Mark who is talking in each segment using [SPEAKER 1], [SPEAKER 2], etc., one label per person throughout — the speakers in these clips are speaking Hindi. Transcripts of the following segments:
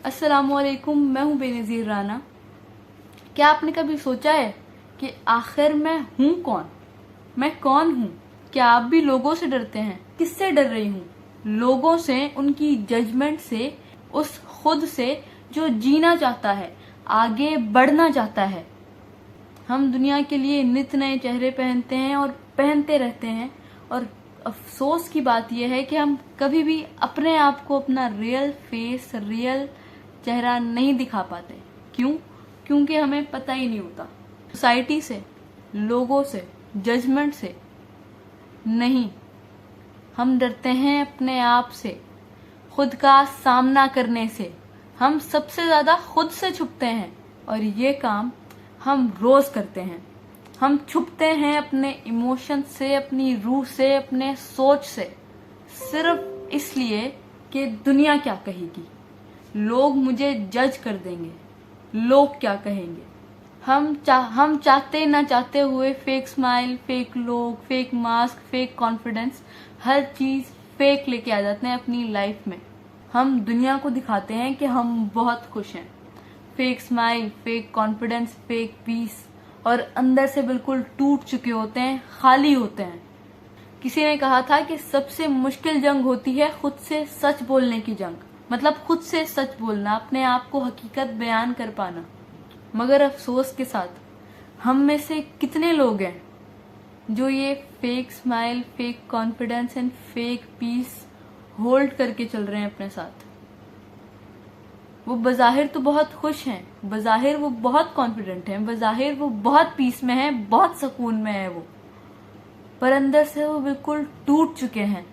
[SPEAKER 1] अस्सलामुअलैकुम, मैं हूँ बेनज़ीर राना। क्या आपने कभी सोचा है कि आखिर मैं हूँ कौन? मैं कौन हूँ? क्या आप भी लोगों से डरते हैं? किससे डर रही हूँ? लोगों से, उनकी जजमेंट से, उस खुद से जो जीना चाहता है, आगे बढ़ना चाहता है। हम दुनिया के लिए नित नए चेहरे पहनते हैं और पहनते रहते हैं, और अफसोस की बात यह है कि हम कभी भी अपने आप को अपना रियल फेस, रियल चेहरा नहीं दिखा पाते। क्यों? क्योंकि हमें पता ही नहीं होता। सोसाइटी से, लोगों से, जजमेंट से नहीं, हम डरते हैं अपने आप से, खुद का सामना करने से। हम सबसे ज्यादा खुद से छुपते हैं, और ये काम हम रोज करते हैं। हम छुपते हैं अपने इमोशन से, अपनी रूह से, अपने सोच से, सिर्फ इसलिए कि दुनिया क्या कहेगी, लोग मुझे जज कर देंगे, लोग क्या कहेंगे। हम चाहते ना चाहते हुए फेक स्माइल, फेक लोग, फेक मास्क, फेक कॉन्फिडेंस, हर चीज फेक लेके आ जाते हैं अपनी लाइफ में। हम दुनिया को दिखाते हैं कि हम बहुत खुश हैं। Fake smile, fake confidence, fake peace, और अंदर से बिल्कुल टूट चुके होते हैं, खाली होते हैं। किसी ने कहा था कि सबसे मुश्किल जंग होती है खुद से सच बोलने की जंग। मतलब खुद से सच बोलना, अपने आप को हकीकत बयान कर पाना। मगर अफसोस के साथ हम में से कितने लोग हैं जो ये fake smile, fake confidence and fake peace hold करके चल रहे हैं अपने साथ। वो बज़ाहिर तो बहुत खुश हैं, बज़ाहिर वो बहुत कॉन्फिडेंट हैं, बज़ाहिर वो बहुत पीस में हैं, बहुत सुकून में है वो, पर अंदर से वो बिल्कुल टूट चुके हैं।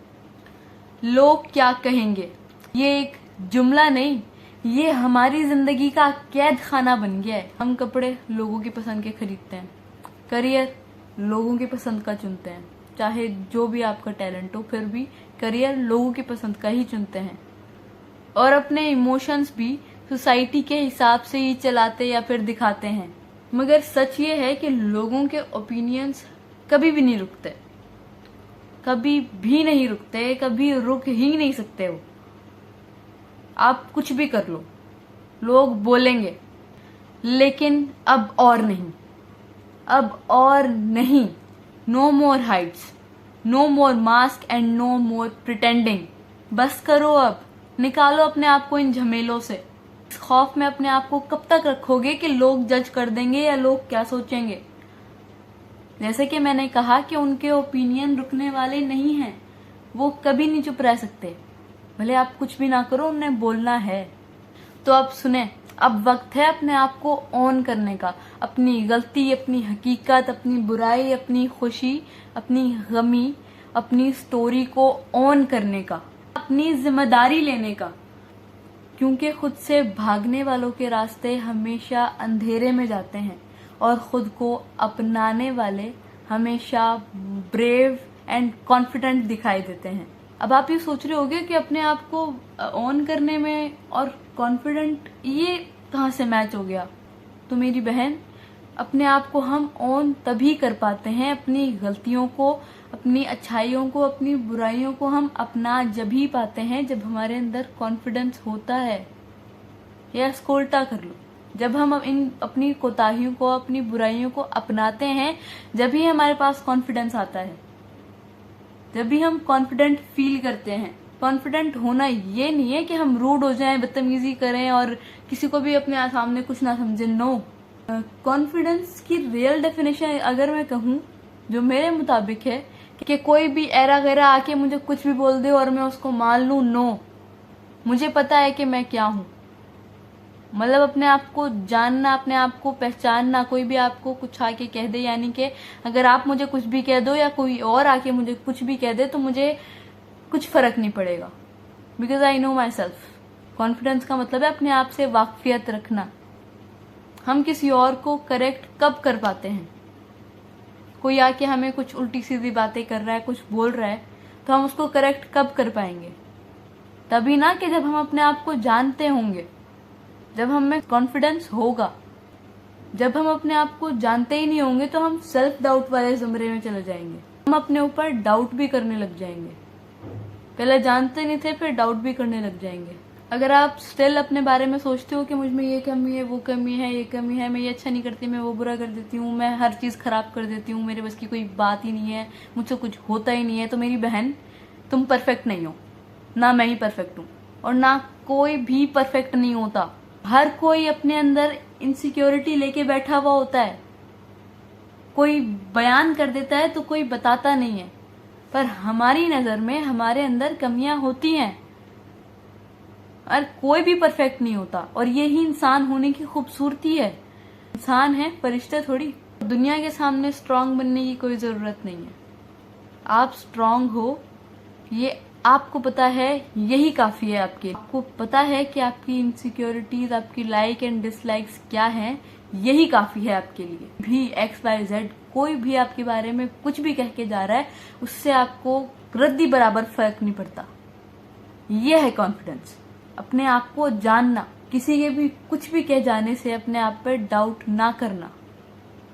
[SPEAKER 1] लोग क्या कहेंगे, ये एक जुमला नहीं, ये हमारी जिंदगी का कैद खाना बन गया है। हम कपड़े लोगों की पसंद के खरीदते हैं, करियर लोगों की पसंद का चुनते हैं। चाहे जो भी आपका टैलेंट हो, फिर भी करियर लोगों की पसंद का ही चुनते हैं। और अपने इमोशंस भी सोसाइटी के हिसाब से ही चलाते या फिर दिखाते हैं। मगर सच ये है कि लोगों के ओपिनियंस कभी भी नहीं रुकते, कभी भी नहीं रुकते, कभी रुक ही नहीं सकते। वो आप कुछ भी कर लो, लोग बोलेंगे, लेकिन अब और नहीं, अब और नहीं। No more heights, no more mask and no more pretending. बस करो अब, निकालो अपने आप को इन झमेलों से। इस खौफ में अपने आप को कब तक रखोगे कि लोग जज कर देंगे या लोग क्या सोचेंगे? जैसे कि मैंने कहा कि उनके ओपिनियन रुकने वाले नहीं हैं, वो कभी नहीं चुप रह सकते। भले आप कुछ भी ना करो, उन्हें बोलना है। तो अब सुने, अब वक्त है अपने आप को ऑन करने का, अपनी गलती, अपनी हकीकत, अपनी बुराई, अपनी खुशी, अपनी गमी, अपनी स्टोरी को ऑन करने का, अपनी जिम्मेदारी लेने का। क्योंकि खुद से भागने वालों के रास्ते हमेशा अंधेरे में जाते हैं, और खुद को अपनाने वाले हमेशा ब्रेव एंड कॉन्फिडेंट दिखाई देते हैं। अब आप ये सोच रहे होंगे कि अपने आप को ऑन करने में और कॉन्फिडेंट ये कहाँ से मैच हो गया? तो मेरी बहन, अपने आप को हम ऑन तभी कर पाते हैं, अपनी गलतियों को, अपनी अच्छाइयों को, अपनी बुराइयों को हम अपना जब ही पाते हैं जब हमारे अंदर कॉन्फिडेंस होता है। या इसको उल्टा कर लो, जब हम इन अपनी कोताहियों को, अपनी बुराइयों को अपनाते हैं, जब ही हमारे पास कॉन्फिडेंस आता है, जब भी हम कॉन्फिडेंट फील करते हैं। कॉन्फिडेंट होना ये नहीं है कि हम रूड हो जाएं, बदतमीजी करें और किसी को भी अपने सामने कुछ ना समझे। नो, कॉन्फिडेंस की रियल डेफिनेशन अगर मैं कहूँ, जो मेरे मुताबिक है कि कोई भी एरा गैरा आके मुझे कुछ भी बोल दे और मैं उसको मान लूं। नो, मुझे पता है कि मैं क्या हूँ। मतलब अपने आप को जानना, अपने आप को पहचानना। कोई भी आपको कुछ आके कह दे, यानी कि अगर आप मुझे कुछ भी कह दो या कोई और आके मुझे कुछ भी कह दे, तो मुझे कुछ फर्क नहीं पड़ेगा, because I know my self. Confidence का मतलब है अपने आप से वाकफियत रखना। हम किसी और को करेक्ट कब कर पाते हैं? कोई आके हमें कुछ उल्टी सीधी बातें कर रहा है, कुछ बोल रहा है, तो हम उसको करेक्ट कब कर पाएंगे? तभी ना कि जब हम अपने आप को जानते होंगे, जब हम में कॉन्फिडेंस होगा। जब हम अपने आप को जानते ही नहीं होंगे तो हम सेल्फ डाउट वाले ज़मरे में चले जाएंगे। हम अपने ऊपर डाउट भी करने लग जाएंगे। पहले जानते नहीं थे, फिर डाउट भी करने लग जाएंगे। अगर आप स्टिल अपने बारे में सोचते हो कि मुझ में ये कमी है, वो कमी है, ये कमी है, मैं ये अच्छा नहीं करती, मैं वो बुरा कर देती हूँ, मैं हर चीज़ खराब कर देती हूँ, मेरे बस की कोई बात ही नहीं है, मुझसे कुछ होता ही नहीं है, तो मेरी बहन, तुम परफेक्ट नहीं हो। ना मैं ही परफेक्ट हूँ और ना कोई भी परफेक्ट नहीं होता। हर कोई अपने अंदर इनसिक्योरिटी लेके बैठा हुआ होता है। कोई बयान कर देता है तो कोई बताता नहीं है, पर हमारी नज़र में हमारे अंदर कमियां होती हैं और कोई भी परफेक्ट नहीं होता। और यही इंसान होने की खूबसूरती है। इंसान है, फरिश्ता थोड़ी। दुनिया के सामने स्ट्रांग बनने की कोई ज़रूरत नहीं है। आप स्ट्रांग हो, ये आपको पता है, यही काफ़ी है आपके। आपको पता है कि आपकी इनसिक्योरिटीज, आपकी लाइक एंड डिसलाइक्स क्या हैं, यही काफ़ी है आपके लिए। भी XYZ कोई भी आपके बारे में कुछ भी कह के जा रहा है, उससे आपको रद्दी बराबर फर्क नहीं पड़ता। ये है कॉन्फिडेंस। अपने आप को जानना, किसी के भी कुछ भी कह जाने से अपने आप पर डाउट ना करना,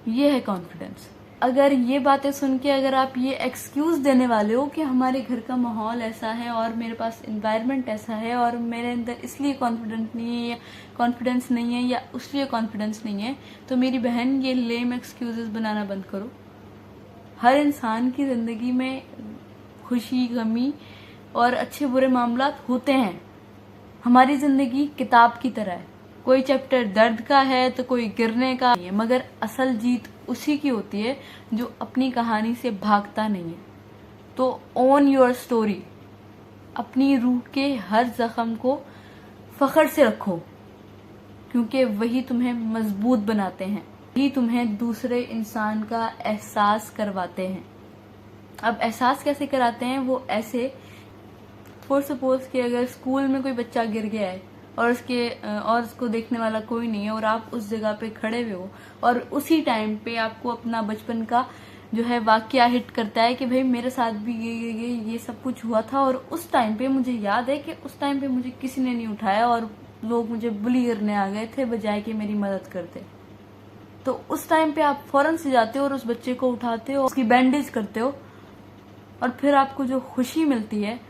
[SPEAKER 1] ये है कॉन्फिडेंस। अगर ये बातें सुन के अगर आप ये एक्सक्यूज देने वाले हो कि हमारे घर का माहौल ऐसा है और मेरे पास एनवायरनमेंट ऐसा है और मेरे अंदर इसलिए कॉन्फिडेंस नहीं है या कॉन्फिडेंस नहीं है या उसलिए कॉन्फिडेंस नहीं है, तो मेरी बहन ये लेम एक्सक्यूजेस बनाना बंद करो। हर इंसान की जिंदगी में खुशी, गमी और अच्छे बुरे मामलात होते हैं। हमारी जिंदगी किताब की तरह है। कोई चैप्टर दर्द का है तो कोई गिरने का है, मगर असल जीत उसी की होती है जो अपनी कहानी से भागता नहीं है। तो ओन योर स्टोरी। अपनी रूह के हर जख्म को फख्र से रखो, क्योंकि वही तुम्हें मजबूत बनाते हैं, वही तुम्हें दूसरे इंसान का एहसास करवाते हैं। अब एहसास कैसे कराते हैं? वो ऐसे, फॉर सपोज कि अगर स्कूल में कोई बच्चा गिर गया है और उसको देखने वाला कोई नहीं है और आप उस जगह पे खड़े हुए हो और उसी टाइम पे आपको अपना बचपन का जो है वाकया हिट करता है कि भाई मेरे साथ भी ये सब कुछ हुआ था और उस टाइम पे मुझे याद है कि उस टाइम पे मुझे किसी ने नहीं उठाया और लोग मुझे बुली करने आ गए थे बजाय कि मेरी मदद करते। तो उस टाइम पे आप फौरन से जाते हो और उस बच्चे को उठाते हो, उसकी बैंडेज करते हो और फिर आपको जो खुशी मिलती है,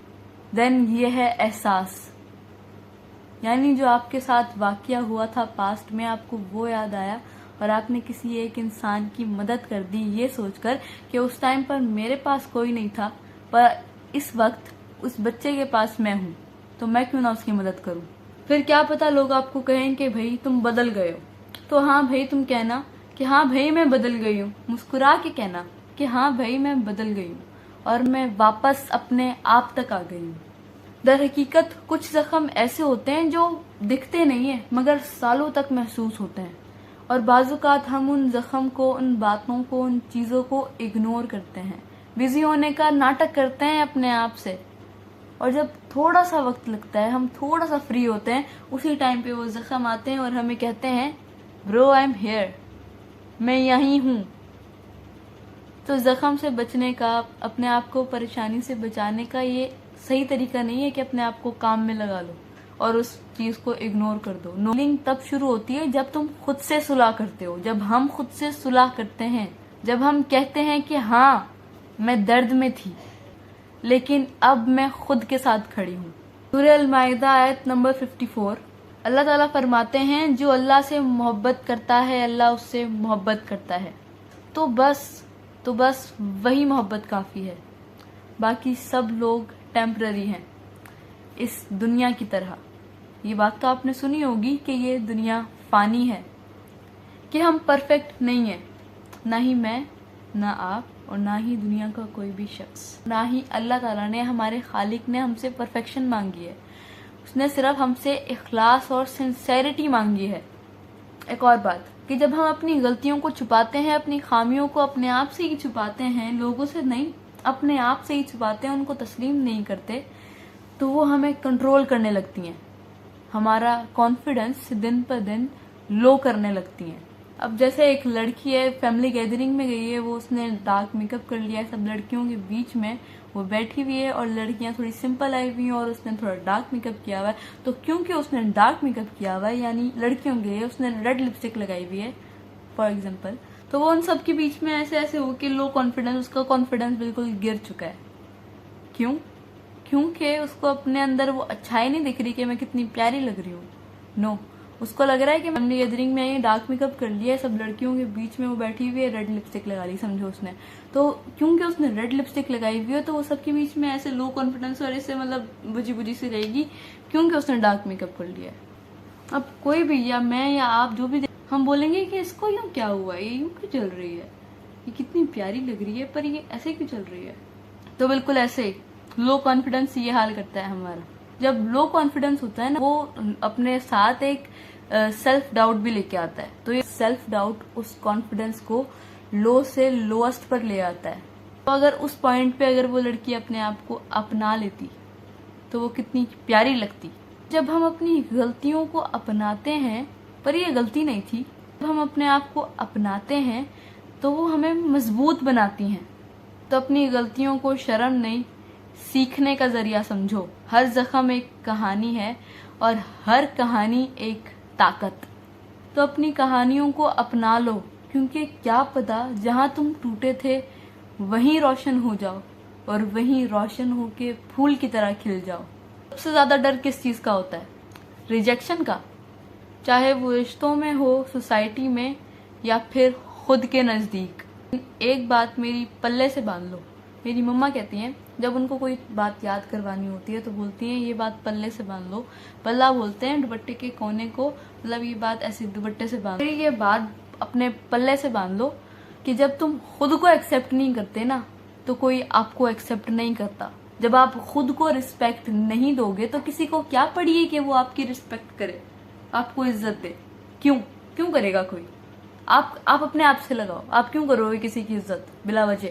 [SPEAKER 1] देन ये है एहसास। यानी जो आपके साथ वाकया हुआ था पास्ट में, आपको वो याद आया और आपने किसी एक इंसान की मदद कर दी ये सोचकर कि उस टाइम पर मेरे पास कोई नहीं था, पर इस वक्त उस बच्चे के पास मैं हूँ, तो मैं क्यों ना उसकी मदद करूँ। फिर क्या पता लोग आपको कहें कि भाई तुम बदल गए हो, तो हाँ भाई तुम कहना कि हाँ भाई मैं बदल गई हूँ। मुस्कुरा के कहना कि हाँ भाई मैं बदल गई हूँ और मैं वापस अपने आप तक आ गई हूँ। दर हकीकत कुछ जख्म ऐसे होते हैं जो दिखते नहीं है मगर सालों तक महसूस होते हैं, और बाजुकात हम उन जख्म को, उन बातों को, उन चीज़ों को इग्नोर करते हैं, बिजी होने का नाटक करते हैं अपने आप से। और जब थोड़ा सा वक्त लगता है, हम थोड़ा सा फ्री होते हैं, उसी टाइम पे वो जख्म आते हैं और हमें कहते हैं ब्रो आई एम हियर, मैं यहीं हूँ। तो जख्म से बचने का, अपने आप को परेशानी से बचाने का ये सही तरीका नहीं है कि अपने आप को काम में लगा लो और उस चीज को इग्नोर कर दो। हीलिंग तब शुरू होती है जब तुम खुद से सुलह करते हो, जब हम खुद से सुलह करते हैं, जब हम कहते हैं कि हाँ मैं दर्द में थी लेकिन अब मैं खुद के साथ खड़ी हूँ। सूरह अल-माइदा आयत नंबर 54, अल्लाह ताला फरमाते हैं जो अल्लाह से मोहब्बत करता है अल्लाह उससे मोहब्बत करता है। तो बस वही मोहब्बत काफ़ी है। बाकी सब लोग टेम्पररी हैं इस दुनिया की तरह। ये बात तो आपने सुनी होगी कि ये दुनिया फ़ानी है, कि हम परफेक्ट नहीं है, ना ही मैं, ना आप और ना ही दुनिया का कोई भी शख्स। ना ही अल्लाह ताला ने, हमारे खालिक ने हमसे परफेक्शन मांगी है। उसने सिर्फ हमसे इखलास और सिंसेरिटी मांगी है। एक और बात कि जब हम अपनी गलतियों को छुपाते हैं, अपनी खामियों को अपने आप से ही छुपाते हैं, लोगों से नहीं, अपने आप से ही छुपाते हैं, उनको तस्लीम नहीं करते, तो वो हमें कंट्रोल करने लगती हैं, हमारा कॉन्फिडेंस दिन पर दिन लो करने लगती हैं। अब जैसे एक लड़की है, फैमिली गैदरिंग में गई है, वो उसने डार्क मेकअप कर लिया है, सब लड़कियों के बीच में वो बैठी हुई है और लड़कियां थोड़ी सिंपल आई हुई हैं और उसने थोड़ा डार्क मेकअप किया हुआ है। तो क्योंकि उसने डार्क मेकअप किया हुआ है, यानी लड़कियों के लिए उसने रेड लिपस्टिक लगाई हुई है फॉर एग्जाम्पल, तो वो उन सब के बीच में ऐसे ऐसे हो कि लो कॉन्फिडेंस, उसका कॉन्फिडेंस बिल्कुल गिर चुका है। क्यों क्योंकि उसको अपने अंदर वो अच्छाई नहीं दिख रही कि मैं कितनी प्यारी लग रही हूँ। नो, उसको लग रहा है कि फैमिली गैदरिंग में ये डार्क मेकअप कर लिया है, सब लड़कियों के बीच में वो बैठी हुई है, रेड लिपस्टिक लगा ली समझो उसने। तो क्योंकि उसने रेड लिपस्टिक लगाई हुई है तो वो सबके बीच में ऐसे लो कॉन्फिडेंस और ऐसे मतलब बुझी बुझी सी रहेगी, क्योंकि उसने डार्क मेकअप कर लिया है। अब कोई भी, या मैं या आप जो भी, हम बोलेंगे कि इसको यूं क्या हुआ, ये यूं क्यों चल रही है, ये कितनी प्यारी लग रही है पर ये ऐसे क्यों चल रही है। तो बिल्कुल ऐसे लो कॉन्फिडेंस ये हाल करता है हमारा। जब लो कॉन्फिडेंस होता है ना, वो अपने साथ एक सेल्फ डाउट भी लेके आता है। तो ये सेल्फ डाउट उस कॉन्फिडेंस को लो से लोएस्ट पर ले आता है। तो अगर उस पॉइंट पे अगर वो लड़की अपने आप को अपना लेती तो वो कितनी प्यारी लगती। जब हम अपनी गलतियों को अपनाते हैं, पर ये गलती नहीं थी, जब हम अपने आप को अपनाते हैं तो वो हमें मजबूत बनाती हैं। तो अपनी गलतियों को शर्म नहीं, सीखने का जरिया समझो। हर जख्म एक कहानी है और हर कहानी एक ताकत। तो अपनी कहानियों को अपना लो, क्योंकि क्या पता जहां तुम टूटे थे वहीं रोशन हो जाओ और वहीं रोशन होके फूल की तरह खिल जाओ। सबसे ज्यादा डर किस चीज का होता है? रिजेक्शन का, चाहे वो रिश्तों में हो, सोसाइटी में, या फिर खुद के नजदीक। एक बात मेरी पल्ले से बांध लो। मेरी मम्मा कहती हैं जब उनको कोई बात याद करवानी होती है तो बोलती हैं ये बात पल्ले से बांध लो। पल्ला बोलते हैं दुपट्टे के कोने को, मतलब ये बात ऐसे दुपट्टे से बांध लो। ये बात अपने पल्ले से बांध लो कि जब तुम खुद को एक्सेप्ट नहीं करते ना तो कोई आपको एक्सेप्ट नहीं करता। जब आप खुद को रिस्पेक्ट नहीं दोगे तो किसी को क्या पड़ी कि वो आपकी रिस्पेक्ट करे, आपको इज्जत दे। क्यों करेगा कोई? आप अपने आप से लगाओ, आप क्यों करोगे किसी की इज्जत बिला वजह?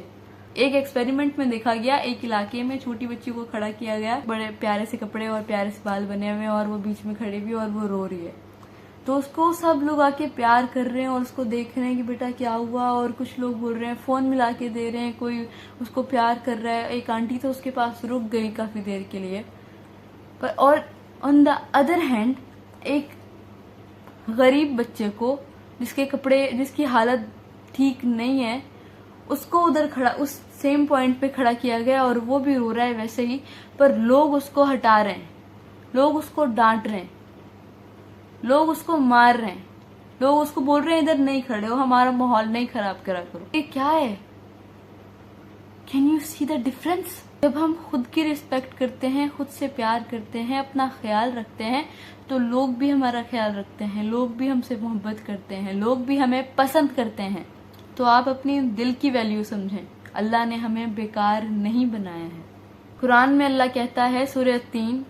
[SPEAKER 1] एक एक्सपेरिमेंट में देखा गया, एक इलाके में छोटी बच्ची को खड़ा किया गया, बड़े प्यारे से कपड़े और प्यारे से बाल बने हुए और वो बीच में खड़ी हुई और वो रो रही है। तो उसको सब लोग आके प्यार कर रहे हैं और उसको देख रहे हैं कि बेटा क्या हुआ, और कुछ लोग बोल रहे हैं, फोन मिला के दे रहे हैं, कोई उसको प्यार कर रहा है। एक आंटी तो उसके पास रुक गई काफी देर के लिए। पर और ऑन द अदर हैंड एक गरीब बच्चे को जिसकी हालत ठीक नहीं है, उसको उधर खड़ा, उस सेम पॉइंट पे खड़ा किया गया और वो भी रो रहा है वैसे ही, पर लोग उसको हटा रहे हैं, लोग उसको डांट रहे हैं, लोग उसको मार रहे हैं, लोग उसको बोल रहे हैं इधर नहीं खड़े हो, हमारा माहौल नहीं खराब करा करो। ये क्या है? Can you see the difference? जब हम खुद की रिस्पेक्ट करते हैं, खुद से प्यार करते हैं, अपना ख्याल रखते हैं, तो लोग भी हमारा ख्याल रखते हैं, लोग भी हमसे मोहब्बत करते हैं, लोग भी हमें पसंद करते हैं। तो आप अपनी दिल की वैल्यू समझें। अल्लाह ने हमें बेकार नहीं बनाया है। कुरान में अल्लाह कहता है सूरह 3,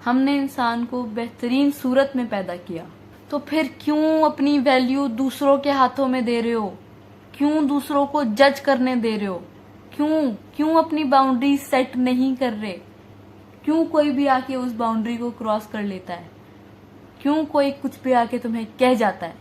[SPEAKER 1] हमने इंसान को बेहतरीन सूरत में पैदा किया। तो फिर क्यों अपनी वैल्यू दूसरों के हाथों में दे रहे हो? क्यों दूसरों को जज करने दे रहे हो? क्यों अपनी बाउंड्री सेट नहीं कर रहे? क्यों कोई भी आके उस बाउंड्री को क्रॉस कर लेता है? क्यों कोई कुछ भी आके तुम्हें कह जाता है?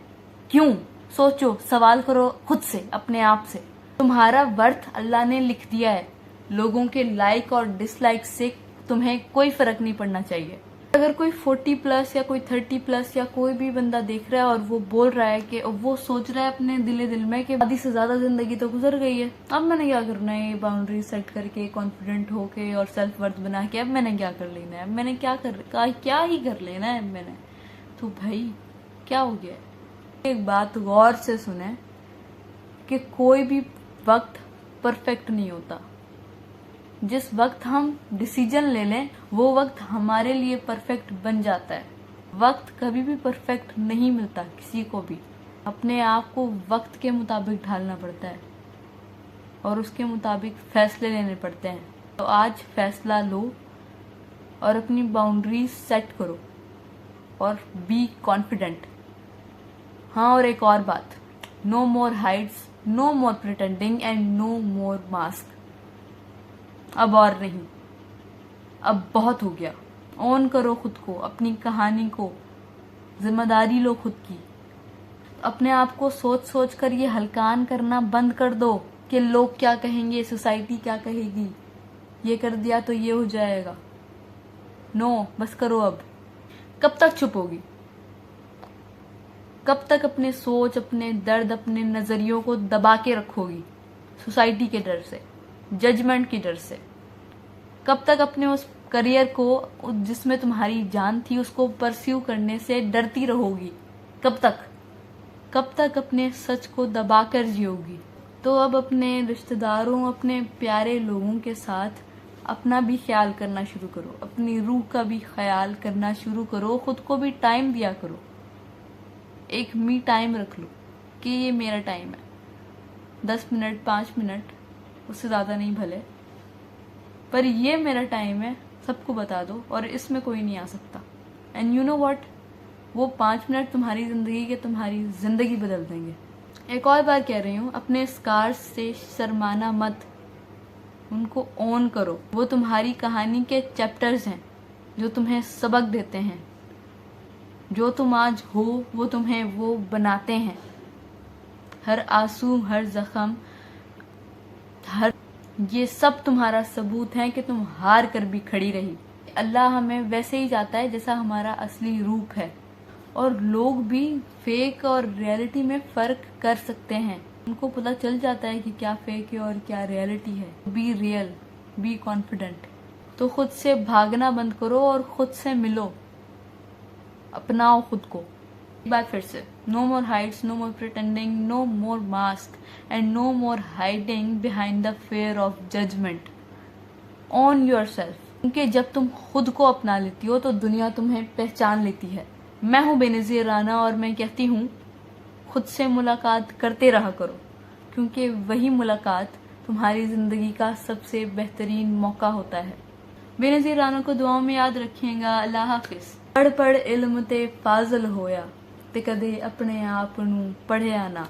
[SPEAKER 1] क्यों? सोचो, सवाल करो खुद से, अपने आप से। तुम्हारा वर्थ अल्लाह ने लिख दिया है। लोगों के लाइक और डिसलाइक से तुम्हें कोई फर्क नहीं पड़ना चाहिए। अगर कोई 40+ या कोई 30+ या कोई भी बंदा देख रहा है और वो बोल रहा है कि वो सोच रहा है अपने दिल में कि आधी से ज्यादा जिंदगी तो गुजर गई है, अब मैंने क्या करना है? ये बाउंड्री सेट करके, कॉन्फिडेंट होके और सेल्फ वर्थ बना के अब मैंने क्या कर लेना है? अब मैंने क्या ही कर लेना है मैंने? तो भाई क्या हो गया? एक बात गौर से सुने कि कोई भी वक्त परफेक्ट नहीं होता। जिस वक्त हम डिसीजन ले लें वो वक्त हमारे लिए परफेक्ट बन जाता है। वक्त कभी भी परफेक्ट नहीं मिलता किसी को भी। अपने आप को वक्त के मुताबिक ढालना पड़ता है और उसके मुताबिक फैसले लेने पड़ते हैं। तो आज फैसला लो और अपनी बाउंड्रीज सेट करो और बी कॉन्फिडेंट। हाँ, और एक और बात, no more hides, no more pretending and no more mask. अब और नहीं, अब बहुत हो गया। ऑन करो खुद को, अपनी कहानी को, जिम्मेदारी लो खुद की। अपने आप को सोच कर ये हलकान करना बंद कर दो कि लोग क्या कहेंगे, सोसाइटी क्या कहेगी, ये कर दिया तो ये हो जाएगा। नो, बस करो अब। कब तक चुप होगी? कब तक अपने सोच, अपने दर्द, अपने नजरियों को दबा के रखोगी? सोसाइटी के डर से, जजमेंट के डर से। कब तक अपने उस करियर को जिसमें तुम्हारी जान थी उसको परस्यू करने से डरती रहोगी? कब तक अपने सच को दबाकर जियोगी? तो अब अपने रिश्तेदारों, अपने प्यारे लोगों के साथ अपना भी ख्याल करना शुरू करो, अपनी रूह का भी ख्याल करना शुरू करो, खुद को भी टाइम दिया करो। एक मी टाइम रख लो कि ये मेरा टाइम है, 10 मिनट 5 मिनट, उससे ज़्यादा नहीं भले, पर ये मेरा टाइम है, सबको बता दो और इसमें कोई नहीं आ सकता। एंड यू नो व्हाट, वो 5 मिनट तुम्हारी ज़िंदगी बदल देंगे। एक और बार कह रही हूँ, अपने स्कार्स से शर्माना मत, उनको ऑन करो। वो तुम्हारी कहानी के चैप्टर्स हैं जो तुम्हें सबक देते हैं। जो तुम आज हो वो तुम्हें वो बनाते हैं। हर आंसू, हर जख्म, ये सब तुम्हारा सबूत है कि तुम हार कर भी खड़ी रही। अल्लाह हमें वैसे ही चाहता है जैसा हमारा असली रूप है, और लोग भी फेक और रियलिटी में फर्क कर सकते हैं। उनको पता चल जाता है कि क्या फेक है और क्या रियलिटी है। Be real, be confident. तो खुद से भागना बंद करो और खुद से मिलो, अपनाओ खुद को। एक बार फिर से, no more hides, no more pretending, no more mask and no more hiding behind the fear of judgment on yourself. क्योंकि जब तुम खुद को अपना लेती हो तो दुनिया तुम्हें पहचान लेती है। मैं हूँ बेनज़ीर राना और मैं कहती हूँ, खुद से मुलाकात करते रहा करो, क्योंकि वही मुलाकात तुम्हारी ज़िंदगी का सबसे बेहतरीन मौका होता है। बेनज़ीर राना को दुआओं में याद रखिएगा। अल्लाह हाफिज़। पढ़ पढ़ इल्म ते फाज़ल होया, ते कदे अपने आप नूं पढ़िया ना।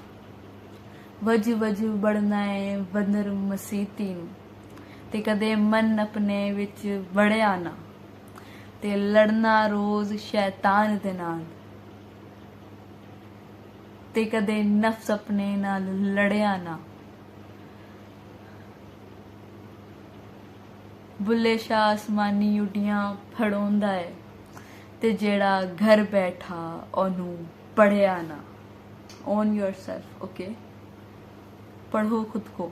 [SPEAKER 1] वज वज बढ़ना है वंदर मसीती नूं, ते कदे मन अपने विच वड़िया ना। ते लड़ना रोज शैतान दे नाल, ते कदे नफ्स अपने नाल लड़िया ना। बुल्ले शाह आसमानी उडियां फड़ोंदा है, ते जेड़ा घर बैठा ओनू पढ़िया ना। On your self, okay? पढ़ो खुद को।